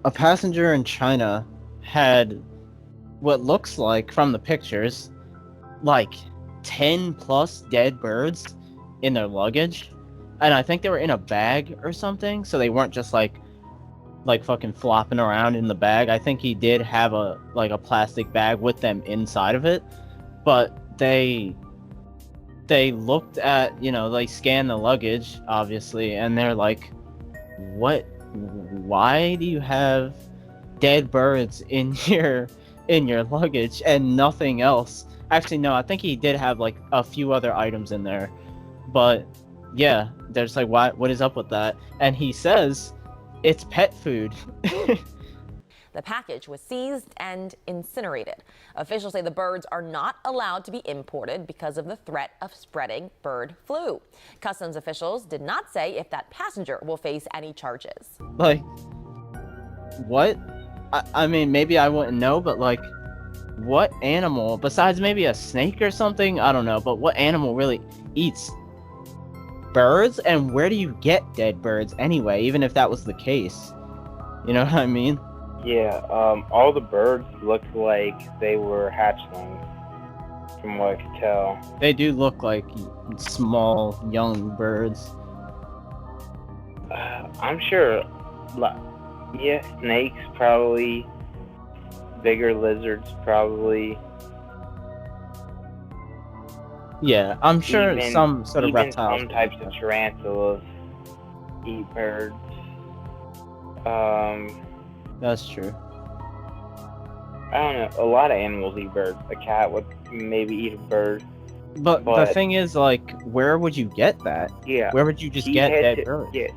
a passenger in China had what looks like from the pictures like 10 plus dead birds in their luggage, and I think they were in a bag or something, so they weren't just like fucking flopping around in the bag. I think he did have a plastic bag with them inside of it, but they looked at, they scanned the luggage obviously, and they're like, what, why do you have dead birds in your luggage and nothing else? Actually, no, I think he did have like a few other items in there, but yeah, there's like, what is up with that? And he says it's pet food. The package was seized and incinerated. Officials say the birds are not allowed to be imported because of the threat of spreading bird flu. Customs officials did not say if that passenger will face any charges. Like, what? I mean, maybe I wouldn't know, but like, what animal, besides maybe a snake or something? I don't know, but what animal really eats birds? And where do you get dead birds anyway, even if that was the case? You know what I mean? Yeah, all the birds looked like they were hatchlings, from what I could tell. They do look like small, young birds. I'm sure, yeah, snakes probably, bigger lizards probably, Yeah, I'm sure even some sort of even reptiles. some types of tarantulas eat birds. Um, That's true. I don't know. A lot of animals eat birds. A cat would maybe eat a bird, But the but thing is, like, where would you get that? yeah, Where would you just he get had dead to. birds? Yeah,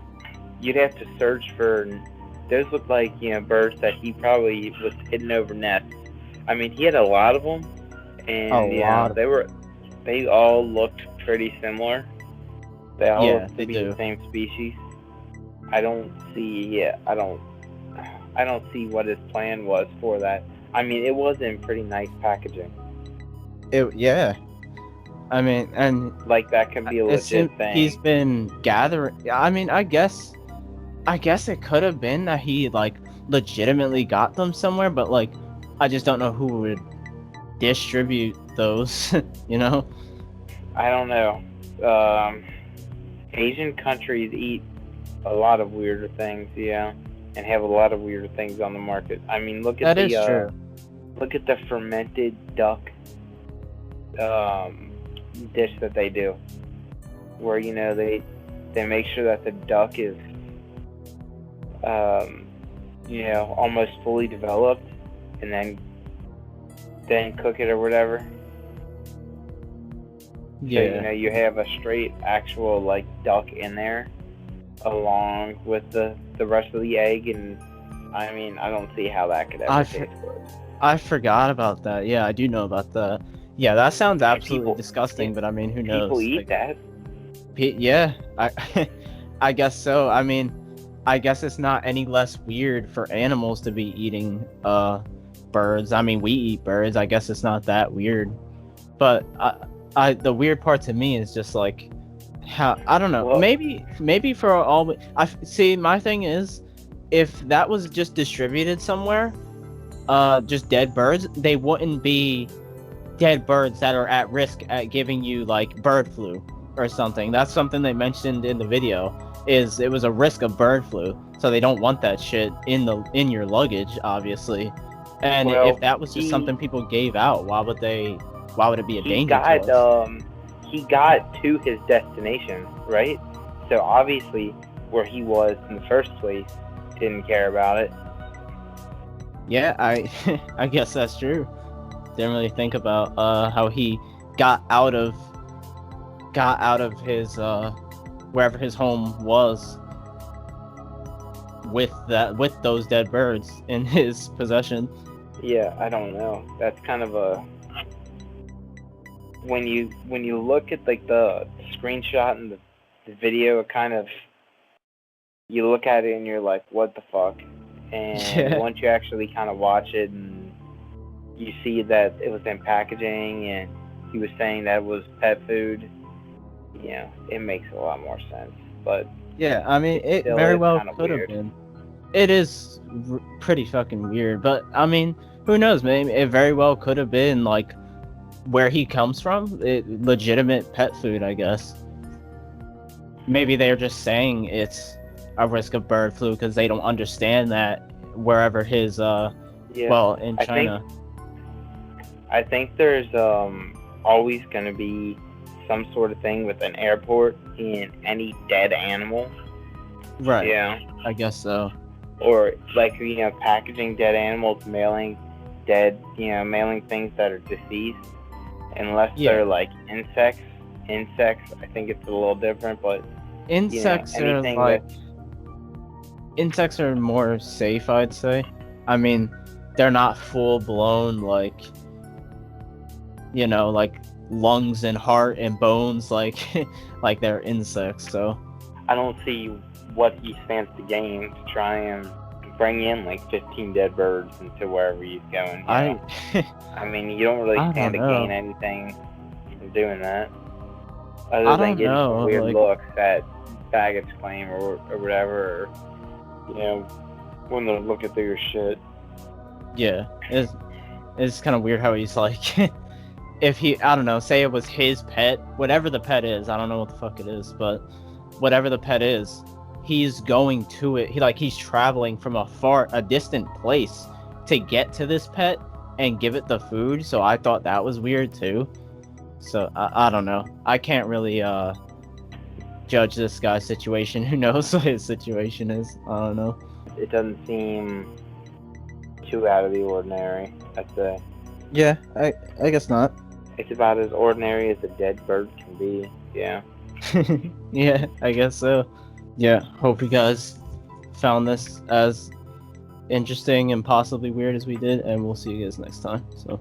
you'd have to search for. Those look like birds that he probably was hidden over nests. I mean, he had a lot of them, A and lot of. they all looked pretty similar. They all Yeah, looked to they be the do. same species. I don't see. Yeah, I don't see what his plan was for that. I mean, it was in pretty nice packaging. Yeah. I mean, and Like that could be a it seems legit he's thing. been gathering. I mean, I guess it could have been that he like legitimately got them somewhere, but like, I just don't know who would distribute those. You know? I don't know. Um, Asian countries eat a lot of weirder things, yeah, and have a lot of weirder things on the market. I mean, That is true. look at the fermented duck um, dish that they do, where they make sure that the duck is um, almost fully developed, and then cook it or whatever. So Yeah. you have a straight actual like duck in there along with the rest of the egg, and I mean I don't see how that could I ever for- taste good. I forgot about that. Yeah, I do know about that. Yeah, that sounds And absolutely people yeah, disgusting, but I mean, who people knows? eat Like, that. Yeah, I I guess so. I mean, I guess it's not any less weird for animals to be eating birds. I mean, we eat birds. I guess it's not that weird. But the weird part to me is just like how, I don't know. Well, Maybe for all I see. My thing is, if that was just distributed somewhere, just dead birds, they wouldn't be dead birds that are at risk at giving you like bird flu or something. That's something they mentioned in the video. Is it was a risk of bird flu, so they don't want that shit in your luggage, obviously. And if well, that was just something people gave out, why would they? Why would it be a he danger to got us? he got to his destination, right? So obviously where he was in the first place didn't care about it. Yeah, I I guess that's true. Didn't really think about how he got out of his wherever his home was with those dead birds in his possession. Yeah, I don't know. That's kind of a when you look at like the screenshot and the video, it kind of you look at it and you're like, what the fuck? And Yeah, once you actually kind of watch it and you see that it was in packaging and he was saying that it was pet food, it makes a lot more sense. But yeah. I mean, it it still very is well kind of could have weird. been. it is pretty fucking weird. But I mean, who knows? Maybe it very well could have been like where he comes from, legitimate pet food, I guess. Maybe they're just saying it's a risk of bird flu because they don't understand that wherever his Yeah. well, in China. I think there's always going to be some sort of thing with an airport in any dead animal. Right. Yeah. I guess so. Or like, you know, packaging dead animals, mailing mailing things that are deceased. Unless they're like insects. I think it's a little different, but insects are anything like insects are more safe, I'd say. I mean, they're not full blown like like lungs and heart and bones like like they're insects. So I don't see what he stands to gain to try and bring in like 15 dead birds into wherever he's going. I mean, you don't really stand to gain anything from doing that, other than getting some weird looks at baggage claim or whatever, or, when they look at their shit. Yeah, it's kind of weird how he's like, if he, I don't know, say it was his pet, whatever the pet is, I don't know what the fuck it is, but whatever the pet is, he's going to it. He's traveling from a distant place to get to this pet and give it the food. So I thought that was weird too. So I don't know. I can't really judge this guy's situation. Who knows what his situation is? I don't know. It doesn't seem too out of the ordinary, I'd say. Yeah, I guess not. It's about as ordinary as a dead bird can be. Yeah. Yeah, I guess so. Yeah, hope you guys found this as interesting and possibly weird as we did, and we'll see you guys next time. So